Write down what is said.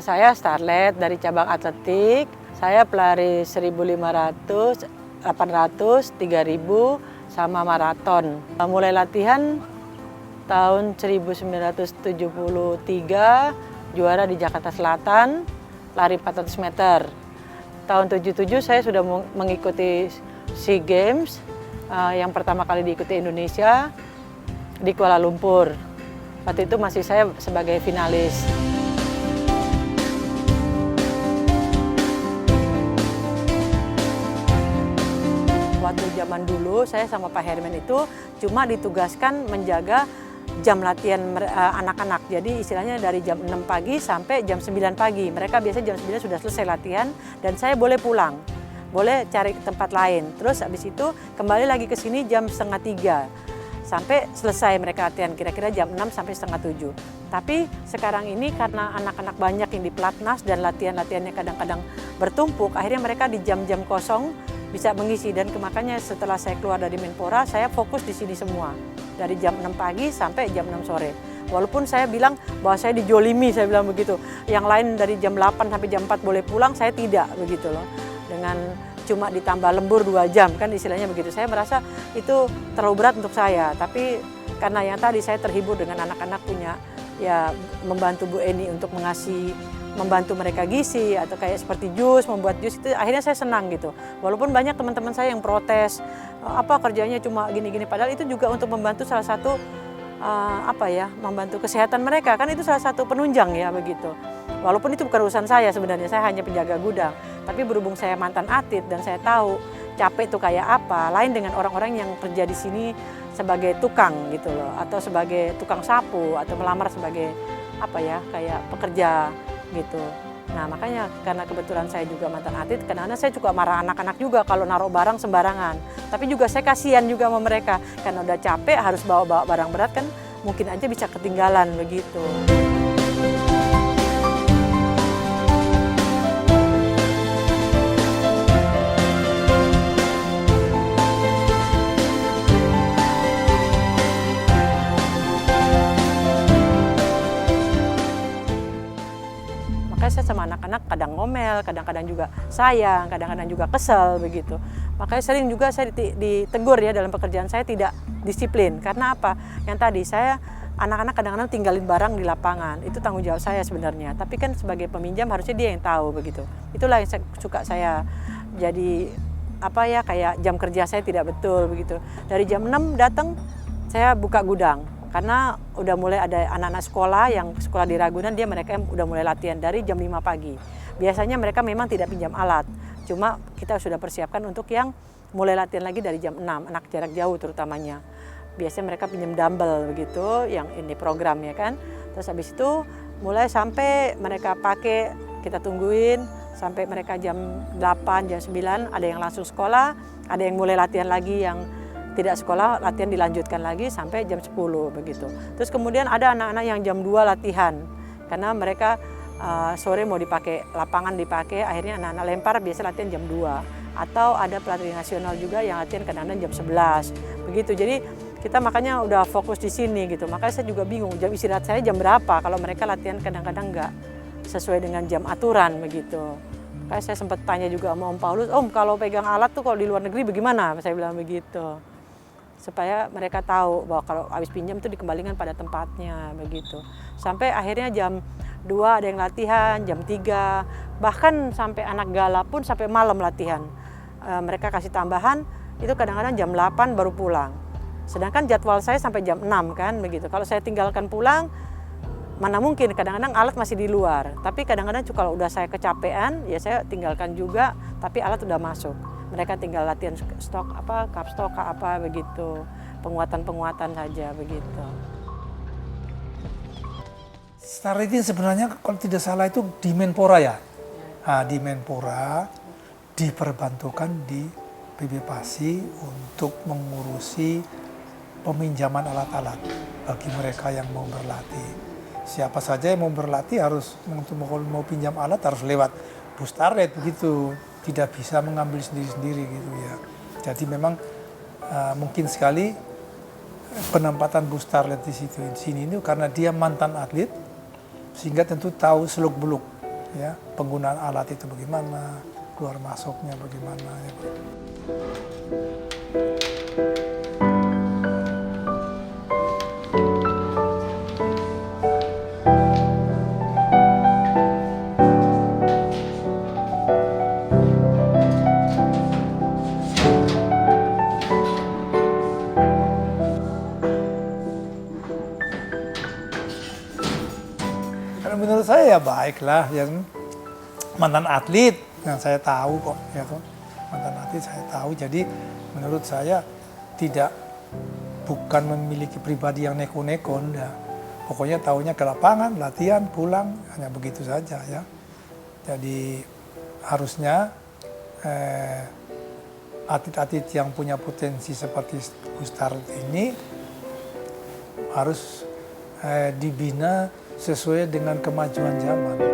saya Starlet dari cabang atletik. Saya pelari 1.500, 800, 3.000 sama maraton. Mulai latihan tahun 1973, juara di Jakarta Selatan, lari 400 meter. Tahun 77 saya sudah mengikuti SEA Games, yang pertama kali diikuti Indonesia di Kuala Lumpur. Waktu itu masih saya sebagai finalis. Waktu zaman dulu saya sama Pak Herman itu cuma ditugaskan menjaga jam latihan anak-anak. Jadi istilahnya dari jam 6 pagi sampai jam 9 pagi. Mereka biasanya jam 9 sudah selesai latihan dan saya boleh pulang. Boleh cari tempat lain. Terus habis itu kembali lagi ke sini jam setengah 3. Sampai selesai mereka latihan, kira-kira jam 6 sampai setengah 7. Tapi sekarang ini karena anak-anak banyak yang di pelatnas dan latihan-latihannya kadang-kadang bertumpuk, akhirnya mereka di jam-jam kosong bisa mengisi. Dan makanya setelah saya keluar dari Menpora, saya fokus di sini semua. Dari jam 6 pagi sampai jam 6 sore. Walaupun saya bilang bahwa saya dijolimi, saya bilang begitu. Yang lain dari jam 8 sampai jam 4 boleh pulang, saya tidak begitu loh. Dengan cuma ditambah lembur 2 jam, kan istilahnya begitu. Saya merasa itu terlalu berat untuk saya. Tapi karena yang tadi saya terhibur dengan anak-anak punya, ya membantu Bu Eni untuk membantu mereka gizi atau kayak seperti jus, membuat jus, itu akhirnya saya senang gitu. Walaupun banyak teman-teman saya yang protes, apa kerjanya cuma gini-gini, padahal itu juga untuk membantu salah satu membantu kesehatan mereka, kan itu salah satu penunjang ya begitu. Walaupun itu bukan urusan saya sebenarnya, saya hanya penjaga gudang. Tapi berhubung saya mantan atlet dan saya tahu capek itu kayak apa, lain dengan orang-orang yang kerja di sini sebagai tukang gitu loh, atau sebagai tukang sapu atau melamar sebagai kayak pekerja gitu. Nah makanya karena kebetulan saya juga mantan atlet, kadang-kadang saya juga marah anak-anak juga kalau naruh barang sembarangan. Tapi juga saya kasihan juga sama mereka, karena udah capek harus bawa-bawa barang berat kan mungkin aja bisa ketinggalan begitu. Saya sama anak-anak kadang ngomel, kadang-kadang juga sayang, kadang-kadang juga kesel begitu. Makanya sering juga saya ditegur ya dalam pekerjaan saya tidak disiplin. Karena apa? Yang tadi anak-anak kadang-kadang tinggalin barang di lapangan. Itu tanggung jawab saya sebenarnya. Tapi kan sebagai peminjam harusnya dia yang tahu begitu. Itulah yang saya jadi kayak jam kerja saya tidak betul begitu. Dari jam 6 datang saya buka gudang. Karena udah mulai ada anak-anak sekolah yang sekolah di Ragunan, mereka udah mulai latihan dari jam 5 pagi. Biasanya mereka memang tidak pinjam alat, cuma kita sudah persiapkan untuk yang mulai latihan lagi dari jam 6, anak jarak jauh terutamanya. Biasanya mereka pinjam dumbbell begitu, yang ini programnya kan. Terus habis itu mulai sampai mereka pakai, kita tungguin sampai mereka jam 8, jam 9, ada yang langsung sekolah, ada yang mulai latihan lagi yang tidak sekolah, latihan dilanjutkan lagi sampai jam 10 begitu. Terus kemudian ada anak-anak yang jam 2 latihan, karena mereka sore mau dipakai, lapangan dipakai, akhirnya anak-anak lempar biasa latihan jam 2. Atau ada pelatih nasional juga yang latihan kadang-kadang jam 11, begitu. Jadi kita makanya udah fokus di sini gitu. Makanya saya juga bingung, jam istirahat saya jam berapa kalau mereka latihan kadang-kadang nggak sesuai dengan jam aturan begitu. Kayak saya sempat tanya juga sama Om Paulus, Om kalau pegang alat tuh kalau di luar negeri bagaimana? Saya bilang begitu. Supaya mereka tahu bahwa kalau habis pinjam itu dikembalikan pada tempatnya begitu. Sampai akhirnya jam 2 ada yang latihan, jam 3, bahkan sampai anak gala pun sampai malam latihan. Mereka kasih tambahan, itu kadang-kadang jam 8 baru pulang. Sedangkan jadwal saya sampai jam 6 kan begitu. Kalau saya tinggalkan pulang, mana mungkin, kadang-kadang alat masih di luar. Tapi kadang-kadang kalau udah saya kecapean, ya saya tinggalkan juga, tapi alat udah masuk. Mereka tinggal latihan stok cup stok begitu, penguatan saja begitu. Starlet ini sebenarnya kalau tidak salah itu di Menpora ya. Nah, di Menpora diperbantukan di PB Pasi untuk mengurusi peminjaman alat-alat bagi mereka yang mau berlatih. Siapa saja yang mau berlatih harus untuk mau pinjam alat harus lewat Bu Starlet begitu. Tidak bisa mengambil sendiri-sendiri gitu ya. Jadi memang mungkin sekali penempatan Bu Starlet di sini itu karena dia mantan atlet, sehingga tentu tahu seluk-beluk ya penggunaan alat itu bagaimana, keluar masuknya bagaimana. Ya. Karena menurut saya ya baiklah, ya mantan atlet yang saya tahu kok, ya kan, mantan atlet saya tahu. Jadi menurut saya bukan memiliki pribadi yang neko-neko, ya. Pokoknya tahunya ke lapangan, latihan, pulang, hanya begitu saja ya. Jadi harusnya atlet-atlet yang punya potensi seperti Ustadz ini harus dibina sesuai dengan kemajuan zaman.